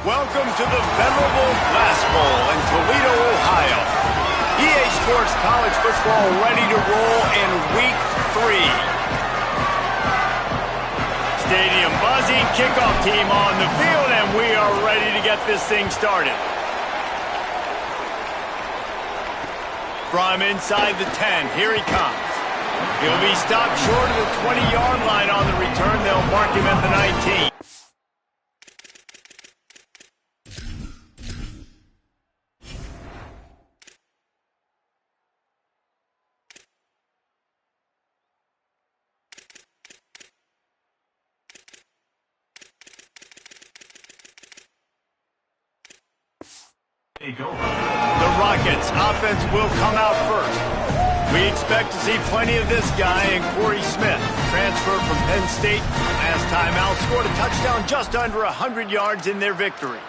Welcome to the venerable Blast Bowl in Toledo, Ohio. EA Sports College Football ready to roll in Week 3. Stadium buzzing, kickoff team on the field, and we are ready to get this thing started. From inside the 10, here he comes. He'll be stopped short of the 20-yard line on the return. They'll mark him at the 19. The Rockets offense will come out first. We expect to see plenty of this guy and Corey Smith, transfer from Penn State. Last time out, scored a touchdown just under 100 yards in their victory.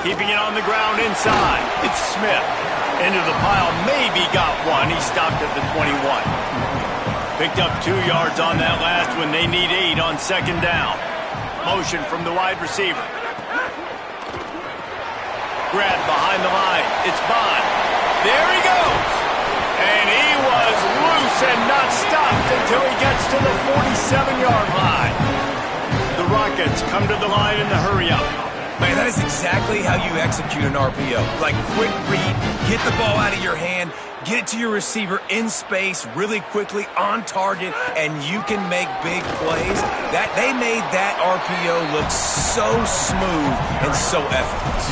Keeping it on the ground inside. It's Smith. Into the pile, maybe got one. He stopped at the 21. Picked up 2 yards on that last one. They need 8 on second down. Motion from the wide receiver. Grab behind the line. It's Bond. There he goes. And he was loose and not stopped until he gets to the 47-yard line. The Rockets come to the line in the hurry-up. Man, that is exactly how you execute an RPO. Like, quick read, get the ball out of your hand, get it to your receiver in space really quickly, on target, and you can make big plays. They made that RPO look so smooth and so effortless.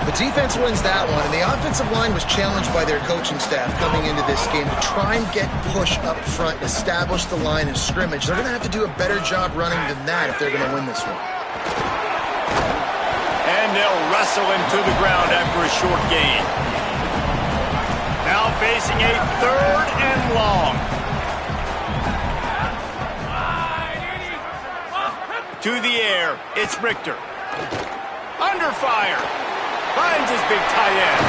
The defense wins that one, and the offensive line was challenged by their coaching staff coming into this game to try and get push up front, establish the line of scrimmage. They're going to have to do a better job running than that if they're going to win this one. And they'll wrestle him to the ground after a short gain. Now facing a 3rd and long. To the air, it's Richter. Under fire. Finds his big tight end.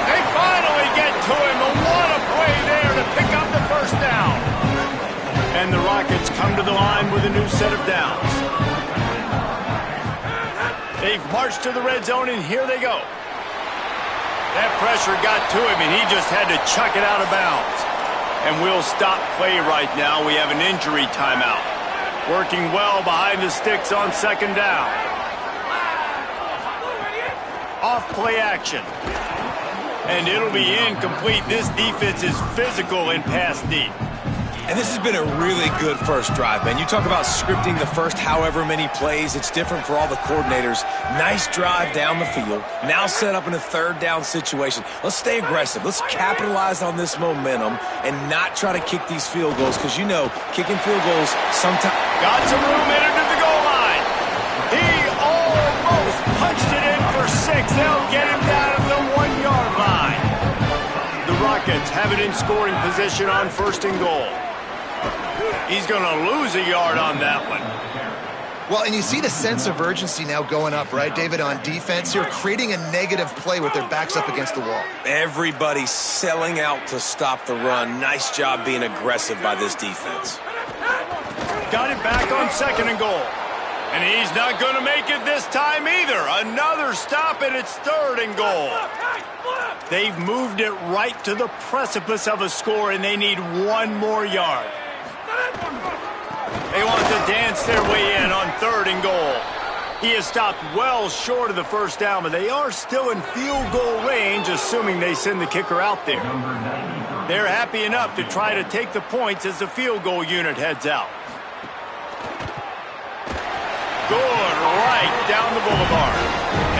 They finally get to him. And what a play there to pick up the first down. And the Rockets come to the line with a new set of downs. They've marched to the red zone, and here they go. That pressure got to him, and he just had to chuck it out of bounds. And we'll stop play right now. We have an injury timeout. Working well behind the sticks on second down. Off play action. And it'll be incomplete. This defense is physical in pass deep. And this has been a really good first drive, man. You talk about scripting the first however many plays. It's different for all the coordinators. Nice drive down the field. Now set up in a 3rd down situation. Let's stay aggressive. Let's capitalize on this momentum and not try to kick these field goals because, you know, kicking field goals sometimes. Got some room in it to the goal line. He almost punched it in for 6. They'll get him down at the 1-yard line. The Rockets have it in scoring position on 1st and goal. He's going to lose a yard on that one. Well, and you see the sense of urgency now going up, right, David, on defense here, creating a negative play with their backs up against the wall. Everybody's selling out to stop the run. Nice job being aggressive by this defense. Got it back on 2nd and goal. And he's not going to make it this time either. Another stop, and it's 3rd and goal. They've moved it right to the precipice of a score, and they need 1 more yard. They want to dance their way in on 3rd and goal. He is stopped well short of the first down, but they are still in field goal range, assuming they send the kicker out there. They're happy enough to try to take the points as the field goal unit heads out. Good, right down the boulevard.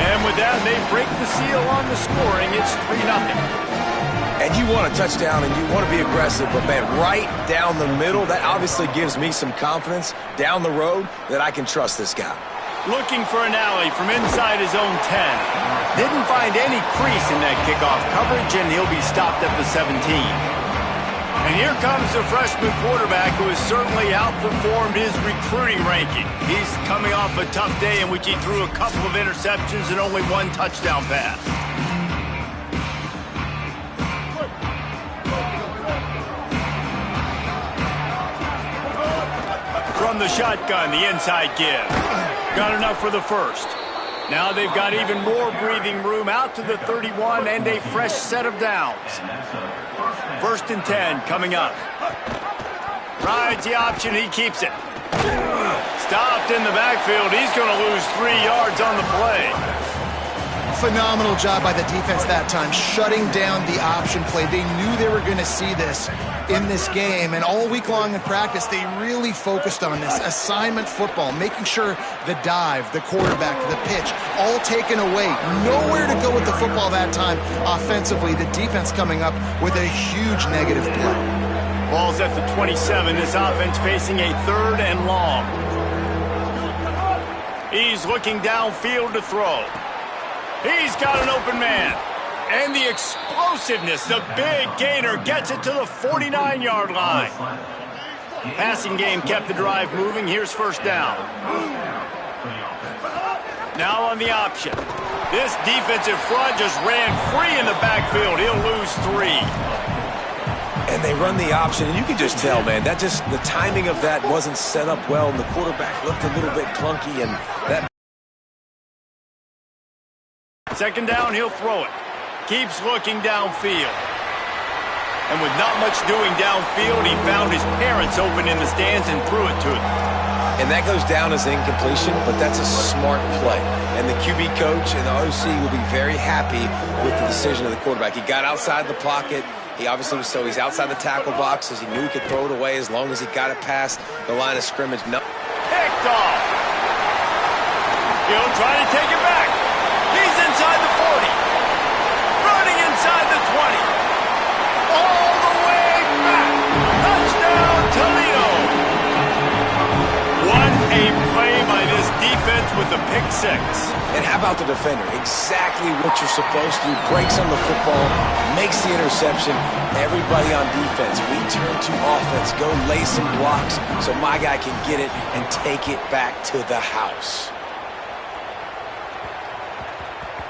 And with that, they break the seal on the scoring. It's 3-0. And you want a touchdown and you want to be aggressive, but, man, right down the middle, that obviously gives me some confidence down the road that I can trust this guy. Looking for an alley from inside his own 10. Didn't find any crease in that kickoff coverage, and he'll be stopped at the 17. And here comes the freshman quarterback who has certainly outperformed his recruiting ranking. He's coming off a tough day in which he threw a couple of interceptions and only one touchdown pass. From the shotgun, the inside give. Got enough for the first. Now they've got even more breathing room out to the 31 and a fresh set of downs. 1st and 10 coming up. Rides the option, he keeps it. Stopped in the backfield. He's going to lose 3 yards on the play. Phenomenal job by the defense that time, shutting down the option play. They knew they were going to see this in this game, and all week long in practice, they really focused on this assignment football, making sure the dive, the quarterback, the pitch, all taken away. Nowhere to go with the football that time offensively. The defense coming up with a huge negative play. Ball's at the 27. This offense facing a 3rd and long. He's looking downfield to throw. He's got an open man. And the explosiveness, the big gainer gets it to the 49-yard line. Passing game kept the drive moving. Here's 1st down. Now on the option. This defensive front just ran free in the backfield. He'll lose 3. And they run the option, and you can just tell, man, that just, the timing of that wasn't set up well, and the quarterback looked a little bit clunky, and that. 2nd down, he'll throw it. Keeps looking downfield. And with not much doing downfield, he found his parents open in the stands and threw it to them. And that goes down as incompletion, but that's a smart play. And the QB coach and the OC will be very happy with the decision of the quarterback. He got outside the pocket. He obviously was, so he's outside the tackle box as he knew he could throw it away as long as he got it past the line of scrimmage. No. Picked off. He'll try to take it back. He's inside the 40. Running inside the 20. All the way back. Touchdown, Toledo. What a play by this defense with the pick 6. And how about the defender? Exactly what you're supposed to do. Breaks on the football, makes the interception. Everybody on defense, we turn to offense. Go lay some blocks so my guy can get it and take it back to the house.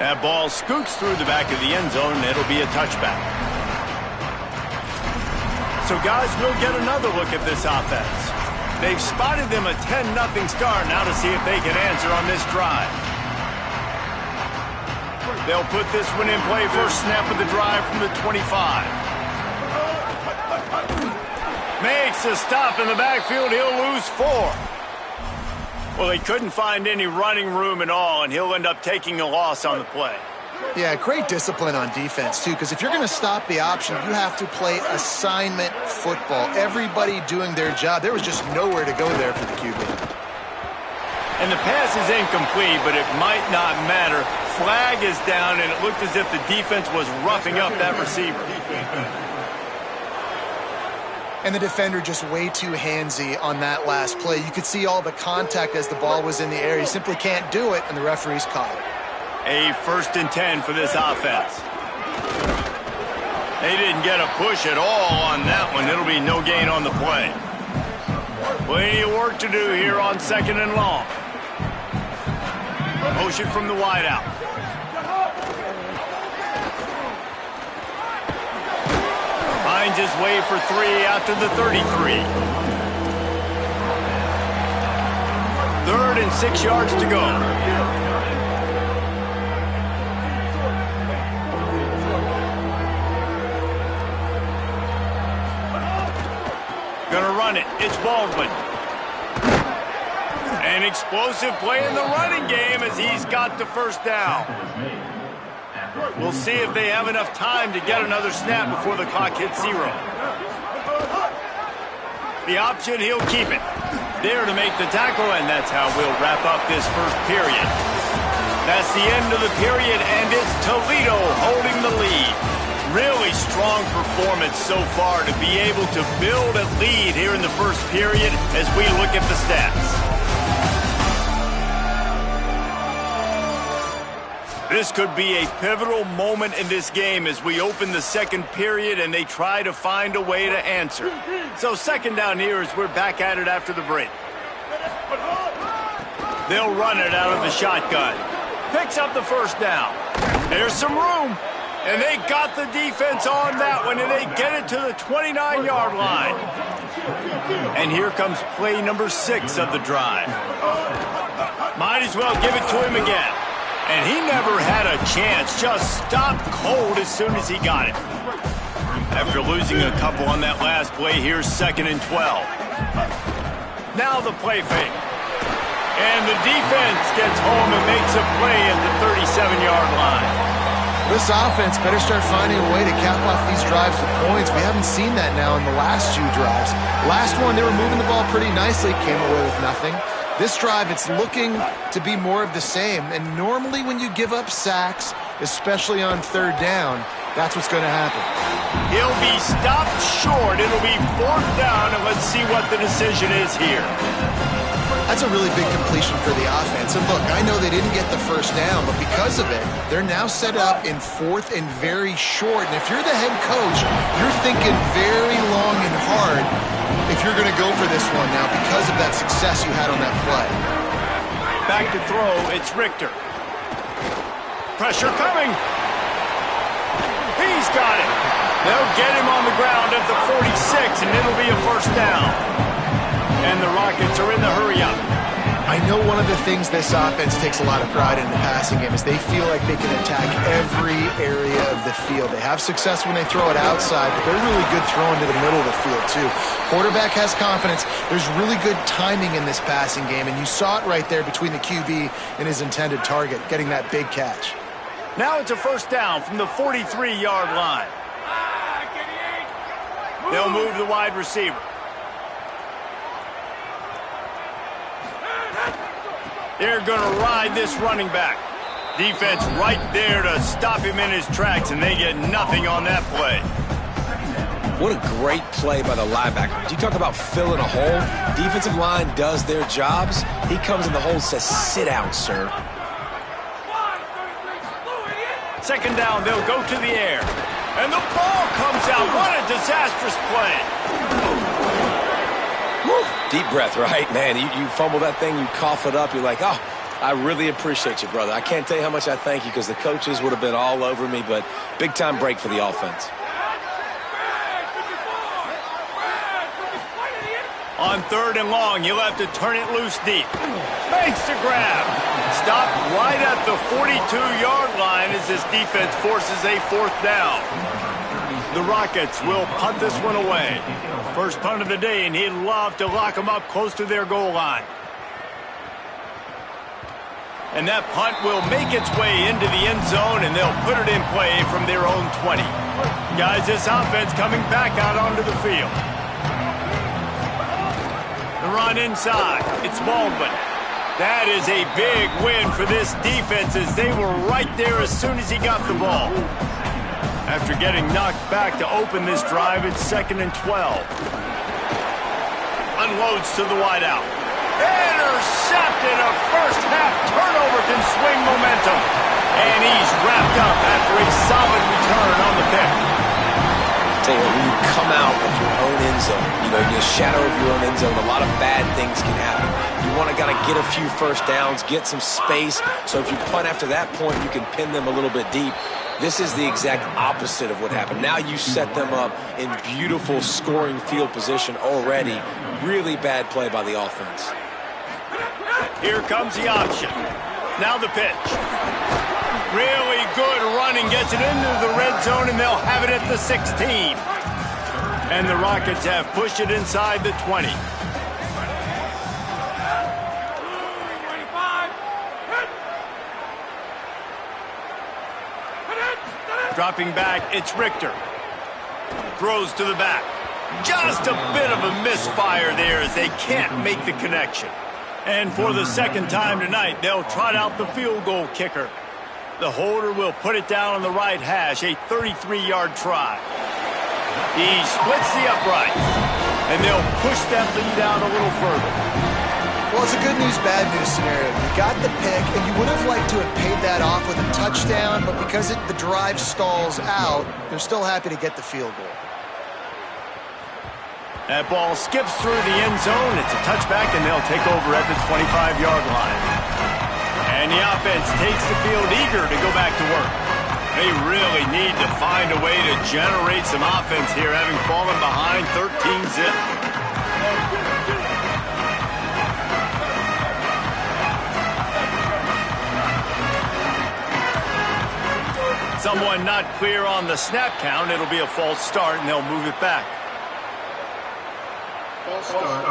That ball scoots through the back of the end zone, and it'll be a touchback. So, guys, we'll get another look at this offense. They've spotted them a 10-0 start now to see if they can answer on this drive. They'll put this one in play. First snap of the drive from the 25. Makes a stop in the backfield. He'll lose 4. Well, he couldn't find any running room at all, and he'll end up taking a loss on the play. Yeah, great discipline on defense, too, because if you're going to stop the option, you have to play assignment football. Everybody doing their job. There was just nowhere to go there for the QB. And the pass is incomplete, but it might not matter. Flag is down, and it looked as if the defense was roughing up that receiver. And the defender just way too handsy on that last play. You could see all the contact as the ball was in the air. He simply can't do it, and the referees call it. A 1st and 10 for this offense. They didn't get a push at all on that one. It'll be no gain on the play. Plenty of work to do here on 2nd and long. Motion from the wideout. Finds his way for 3 out to the 33. 3rd and 6 yards to go. Gonna run it. It's Baldwin. An explosive play in the running game as he's got the 1st down. We'll see if they have enough time to get another snap before the clock hits 0. The option, he'll keep it. There to make the tackle, and that's how we'll wrap up this 1st period. That's the end of the period, and it's Toledo holding the lead. Really strong performance so far to be able to build a lead here in the 1st period as we look at the stats. This could be a pivotal moment in this game as we open the second period and they try to find a way to answer. So second down here as we're back at it after the break. They'll run it out of the shotgun. Picks up the first down. There's some room. And they got the defense on that one, and they get it to the 29-yard line. And here comes play number 6 of the drive. Might as well give it to him again. And he never had a chance, just stopped cold as soon as he got it. After losing a couple on that last play, here's 2nd and 12. Now the play fake. And the defense gets home and makes a play at the 37-yard line. This offense better start finding a way to cap off these drives with points. We haven't seen that now in the last 2 drives. Last one, they were moving the ball pretty nicely, came away with nothing. This drive, it's looking to be more of the same. And normally when you give up sacks, especially on 3rd down, that's what's going to happen. He'll be stopped short. It'll be 4th down, and let's see what the decision is here. That's a really big completion for the offense. And look, I know they didn't get the first down, but because of it, they're now set up in 4th and very short. And if you're the head coach, you're thinking very long and hard if you're going to go for this one now because of that success you had on that play. Back to throw, it's Richter. Pressure coming. He's got it. They'll get him on the ground at the 46, and it'll be a first down. And the Rockets are in the hurry-up. I know one of the things this offense takes a lot of pride in the passing game is they feel like they can attack every area of the field. They have success when they throw it outside, but they're really good throwing to the middle of the field, too. Quarterback has confidence. There's really good timing in this passing game, and you saw it right there between the QB and his intended target, getting that big catch. Now it's a first down from the 43-yard line. They'll move the wide receiver. They're going to ride this running back. Defense right there to stop him in his tracks, and they get nothing on that play. What a great play by the linebacker. You talk about filling a hole. Defensive line does their jobs. He comes in the hole and says, sit down, sir. 2nd down, they'll go to the air. And the ball comes out. What a disastrous play. Deep breath, right? Man, you fumble that thing, you cough it up, you're like, oh, I really appreciate you, brother. I can't tell you how much I thank you because the coaches would have been all over me, but big-time break for the offense. On 3rd and long, you'll have to turn it loose deep. Makes the grab. Stopped right at the 42-yard line as this defense forces a 4th down. The Rockets will punt this one away. First punt of the day, and he'd love to lock them up close to their goal line. And that punt will make its way into the end zone, and they'll put it in play from their own 20. Guys, this offense coming back out onto the field. The run inside. It's Baldwin. That is a big win for this defense as they were right there as soon as he got the ball. After getting knocked back to open this drive, it's 2nd and 12. Unloads to the wideout. Intercepted. A first-half turnover can swing momentum. And he's wrapped up after a solid return on the pick. Tell you, when you come out of your own end zone, in the shadow of your own end zone, a lot of bad things can happen. You want to get a few first downs, get some space, so if you punt after that point, you can pin them a little bit deep. This is the exact opposite of what happened. Now you set them up in beautiful scoring field position already. Really bad play by the offense. Here comes the option. Now the pitch. Really good running, gets it into the red zone, and they'll have it at the 16. And the Rockets have pushed it inside the 20. Dropping back, it's Richter. Throws to the back. Just a bit of a misfire there as they can't make the connection. And for the 2nd time tonight, they'll trot out the field goal kicker. The holder will put it down on the right hash, a 33-yard try. He splits the uprights, and they'll push that lead out a little further. Well, it's a good news, bad news scenario. You got the pick, and you would have liked to have paid that off with a touchdown, but because the drive stalls out, they're still happy to get the field goal. That ball skips through the end zone. It's a touchback, and they'll take over at the 25-yard line. And the offense takes the field eager to go back to work. They really need to find a way to generate some offense here, having fallen behind 13-zip. Someone not clear on the snap count. It'll be a false start, and they'll move it back. False start.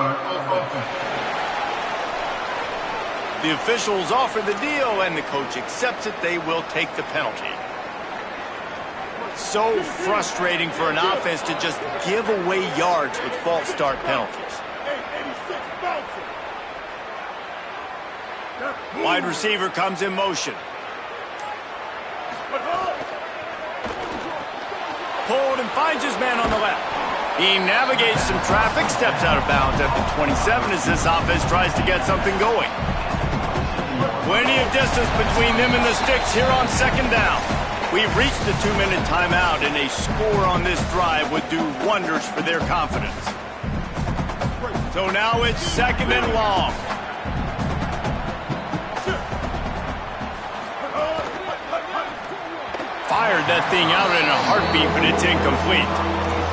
The officials offer the deal, and the coach accepts it. They will take the penalty. So frustrating for an offense to just give away yards with false start penalties. Wide receiver comes in motion. Pulled and finds his man on the left. He navigates some traffic, steps out of bounds at the 27 as this offense tries to get something going. Plenty of distance between them and the sticks here on second down. We've reached the 2-minute timeout, and a score on this drive would do wonders for their confidence. So now it's second and long. Fired that thing out in a heartbeat, but it's incomplete.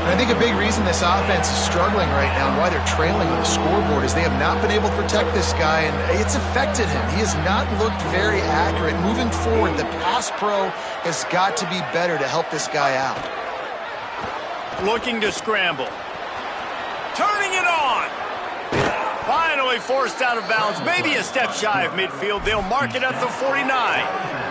And I think a big reason this offense is struggling right now and why they're trailing on the scoreboard is they have not been able to protect this guy, and it's affected him. He has not looked very accurate. Moving forward, the pass pro has got to be better to help this guy out. Looking to scramble. Turning it on. Finally forced out of bounds, maybe a step shy of midfield. They'll mark it at the 49.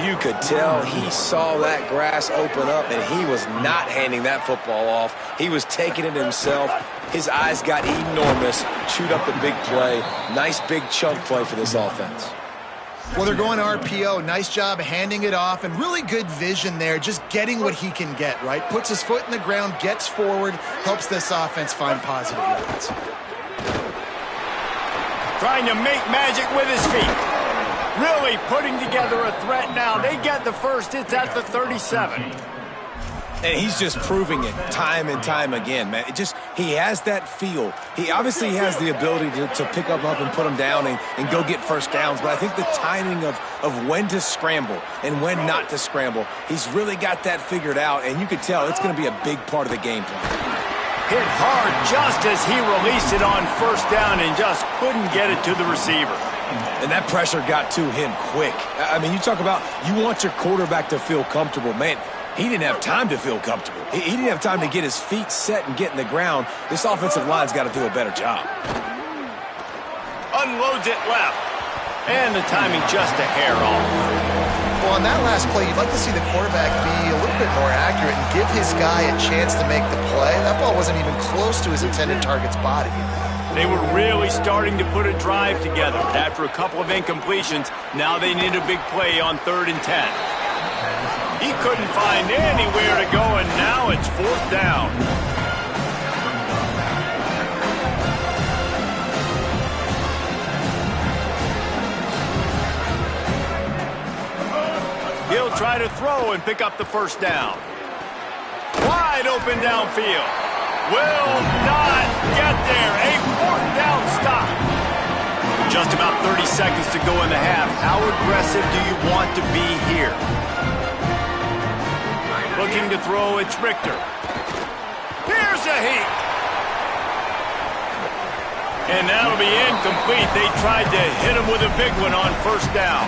You could tell he saw that grass open up, and he was not handing that football off. He was taking it himself. His eyes got enormous, chewed up the big play. Nice big chunk play for this offense. Well, they're going RPO. Nice job handing it off, and really good vision there, just getting what he can get, right? Puts his foot in the ground, gets forward, helps this offense find positive yards. Trying to make magic with his feet. Really putting together a threat now. They get the first. It's at the 37. And he's just proving it time and time again, man. He has that feel. He obviously has the ability to pick up and put them down and go get first downs. But I think the timing of when to scramble and when not to scramble, he's really got that figured out. And you could tell it's going to be a big part of the game plan. Hit hard just as he released it on first down and just couldn't get it to the receiver. And that pressure got to him quick. I mean, you talk about you want your quarterback to feel comfortable. Man, he didn't have time to feel comfortable. He didn't have time to get his feet set and get in the ground. This offensive line's got to do a better job. Unloads it left. And the timing just a hair off. Well, on that last play, you'd like to see the quarterback be a little bit more accurate and give his guy a chance to make the play. That ball wasn't even close to his intended target's body. They were really starting to put a drive together. After a couple of incompletions, now they need a big play on 3rd and 10. He couldn't find anywhere to go, and now it's 4th down. He'll try to throw and pick up the first down. Wide open downfield. Will not get there. A 4th down stop. Just about 30 seconds to go in the half. How aggressive do you want to be here? Looking to throw, it's Richter. Here's a heat. And that'll be incomplete. They tried to hit him with a big one on first down.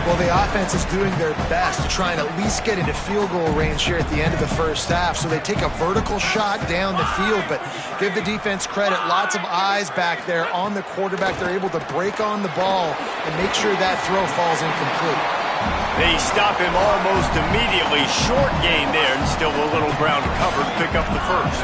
Well, the offense is doing their best to try and at least get into field goal range here at the end of the first half. So they take a vertical shot down the field, but give the defense credit. Lots of eyes back there on the quarterback. They're able to break on the ball and make sure that throw falls incomplete. They stop him almost immediately. Short gain there, and still a little ground to cover to pick up the first.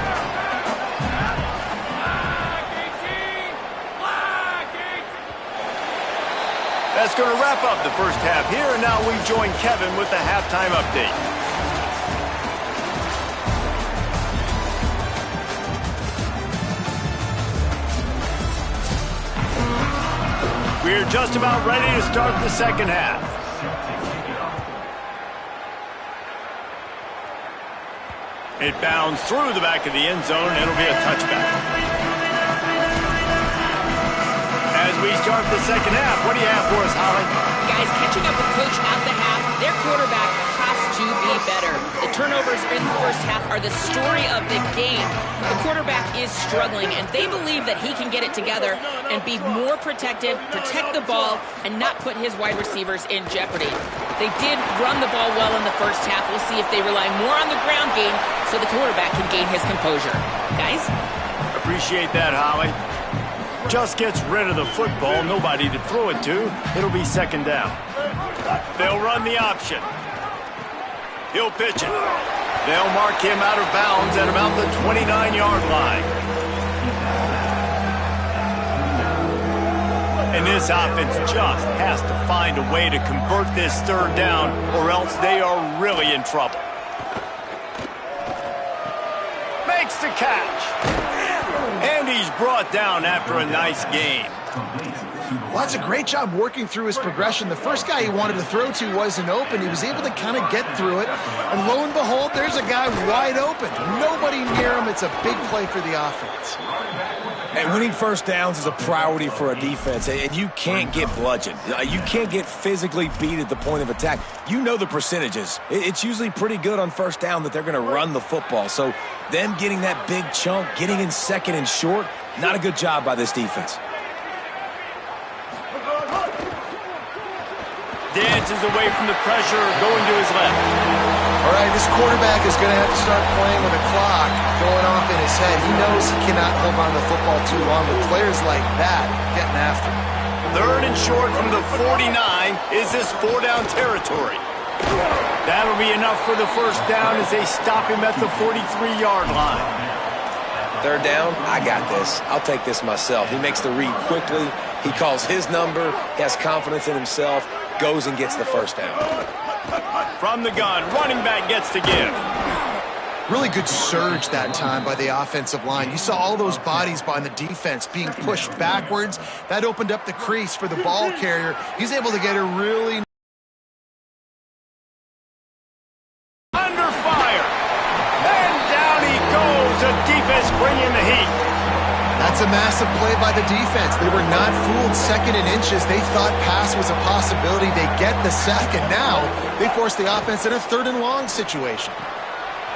That's going to wrap up the first half here, and now we join Kevin with the halftime update. We're just about ready to start the second half. It bounds through the back of the end zone. It'll be a touchback. As we start the second half, what do you have for us, Holly? Guys, catching up with Coach at the half, their quarterback has to be better. The turnovers in the first half are the story of the game. The quarterback is struggling, and they believe that he can get it together and be more protective, protect the ball, and not put his wide receivers in jeopardy. They did run the ball well in the first half. We'll see if they rely more on the ground game so the quarterback can gain his composure. Guys? Appreciate that, Holly. Just gets rid of the football, nobody to throw it to. It'll be second down. They'll run the option. He'll pitch it. They'll mark him out of bounds at about the 29-yard line. And this offense just has to find a way to convert this third down, or else they are really in trouble. Makes the catch. And he's brought down after a nice game. Well, that's a great job working through his progression. The first guy he wanted to throw to wasn't open. He was able to kind of get through it. And lo and behold, there's a guy wide open. Nobody near him. It's a big play for the offense. And winning first downs is a priority for a defense, and you can't get bludgeoned. You can't get physically beat at the point of attack. You know the percentages. It's usually pretty good on first down that they're going to run the football. So them getting that big chunk, getting in second and short, not a good job by this defense. Dances away from the pressure, going to his left. All right, this quarterback is going to have to start playing with a clock going off in his head. He knows he cannot hold on to the football too long with players like that getting after him. Third and short from the 49. Is this four-down territory? That'll be enough for the first down as they stop him at the 43-yard line. Third down, I got this. I'll take this myself. He makes the read quickly. He calls his number. He has confidence in himself. Goes and gets the first down. From the gun, running back gets to give. Really good surge that time by the offensive line. You saw all those bodies by the defense being pushed backwards. That opened up the crease for the ball carrier. He's able to get a really under fire. And down he goes. The defense bringing the heat. That's a massive play by the defense. They were not fooled second and inches. They thought pass was a possibility. They get the sack, and now they force the offense in a third and long situation.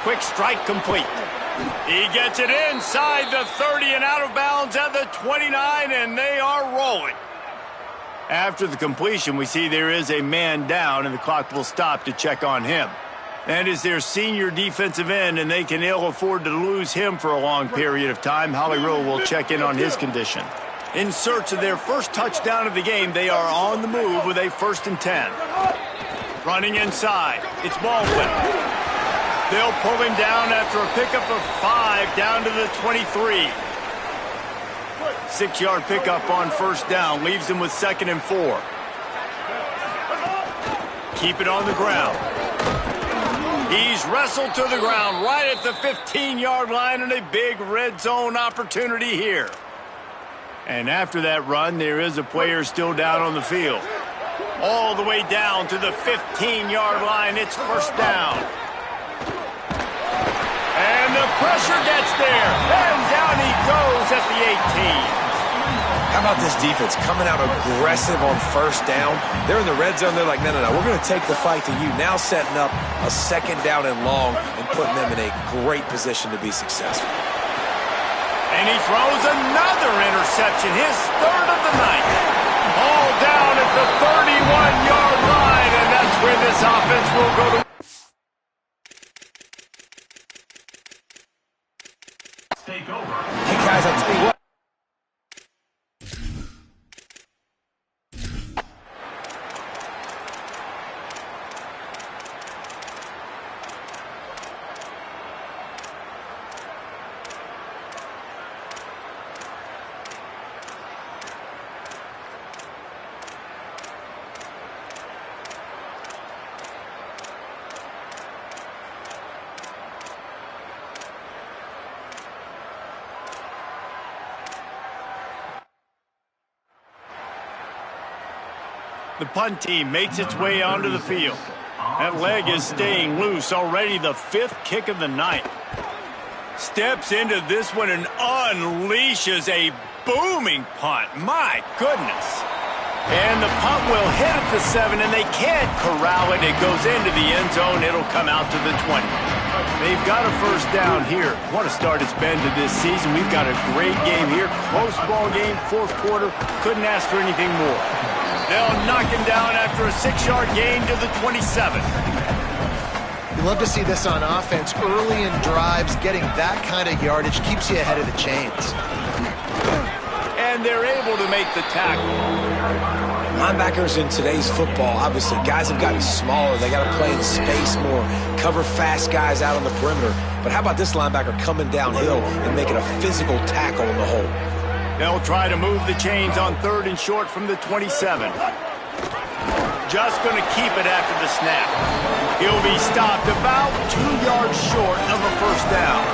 Quick strike complete. He gets it inside the 30 and out of bounds at the 29, and they are rolling. After the completion, we see there is a man down, and the clock will stop to check on him. That is their senior defensive end, and they can ill afford to lose him for a long period of time. Holly Rowe will check in on his condition. In search of their first touchdown of the game, they are on the move with a 1st and 10. Running inside, it's Baldwin. They'll pull him down after a pickup of 5 down to the 23. 6-yard pickup on first down, leaves him with 2nd and 4. Keep it on the ground. He's wrestled to the ground right at the 15-yard line, and a big red zone opportunity here. And after that run, there is a player still down on the field. All the way down to the 15-yard line, it's first down. And the pressure gets there, and down he goes at the 18. How about this defense coming out aggressive on first down? They're in the red zone. They're like, no, we're going to take the fight to you. Now setting up a 2nd down and long and putting them in a great position to be successful. And he throws another interception, his 3rd of the night. All down at the 31-yard line, and that's where this offense will go to. Take over. Hey, guys, I'll tell you what. The punt team makes its way onto the field. That leg is staying loose. Already the 5th kick of the night. Steps into this one and unleashes a booming punt. My goodness. And the punt will hit at the 7, and they can't corral it. It goes into the end zone. It'll come out to the 20. They've got a first down here. What a start it's been to this season. We've got a great game here. Close ball game, 4th quarter. Couldn't ask for anything more. They'll knock him down after a 6-yard gain to the 27. You love to see this on offense. Early in drives, getting that kind of yardage keeps you ahead of the chains. And they're able to make the tackle. Linebackers in today's football, obviously, guys have gotten smaller. They got to play in space more, cover fast guys out on the perimeter. But how about this linebacker coming downhill and making a physical tackle in the hole? They'll try to move the chains on 3rd and short from the 27. Just going to keep it after the snap. He'll be stopped about 2 yards short of a first down.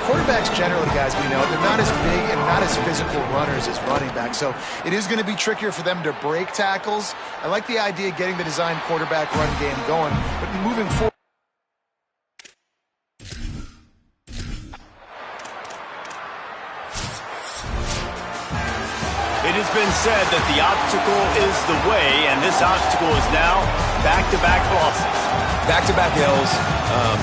Quarterbacks generally, guys, we know, they're not as big and not as physical runners as running backs, so it is going to be trickier for them to break tackles. I like the idea of getting the design quarterback run game going, but moving forward. It has been said that the obstacle is the way, and this obstacle is now back-to-back losses. Back-to-back L's.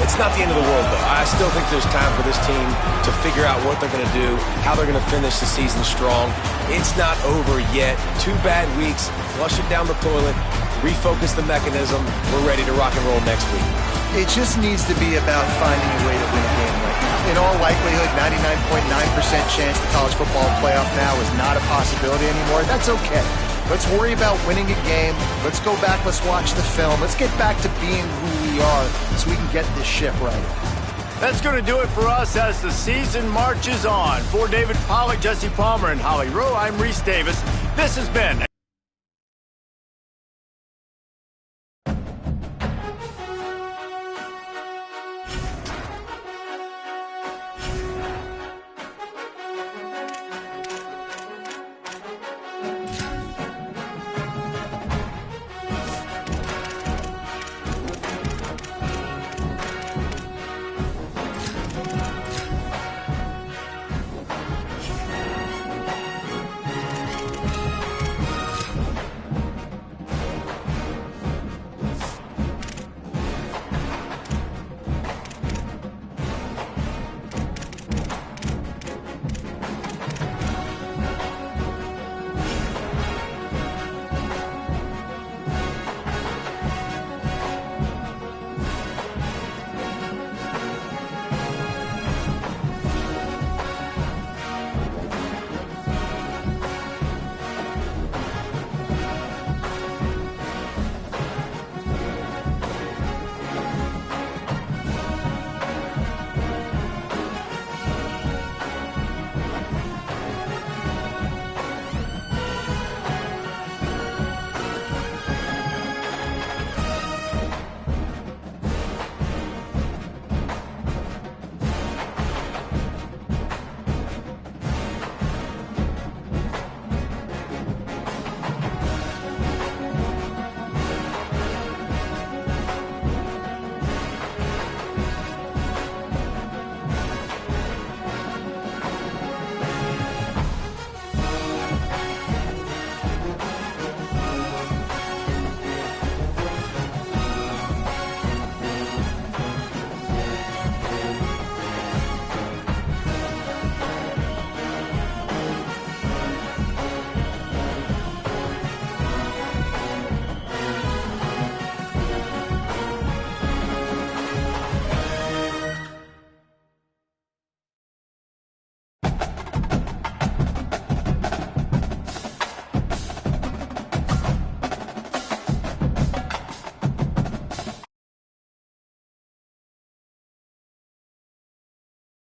It's not the end of the world, though. I still think there's time for this team to figure out what they're going to do, how they're going to finish the season strong. It's not over yet. 2 bad weeks. Flush it down the toilet. Refocus the mechanism. We're ready to rock and roll next week. It just needs to be about finding a way to win a game right now. In all likelihood, 99.9% chance the college football playoff now is not a possibility anymore. That's okay. Let's worry about winning a game. Let's go back. Let's watch the film. Let's get back to being who we are so we can get this ship right. That's going to do it for us as the season marches on. For David Pollack, Jesse Palmer, and Holly Rowe, I'm Reese Davis. This has been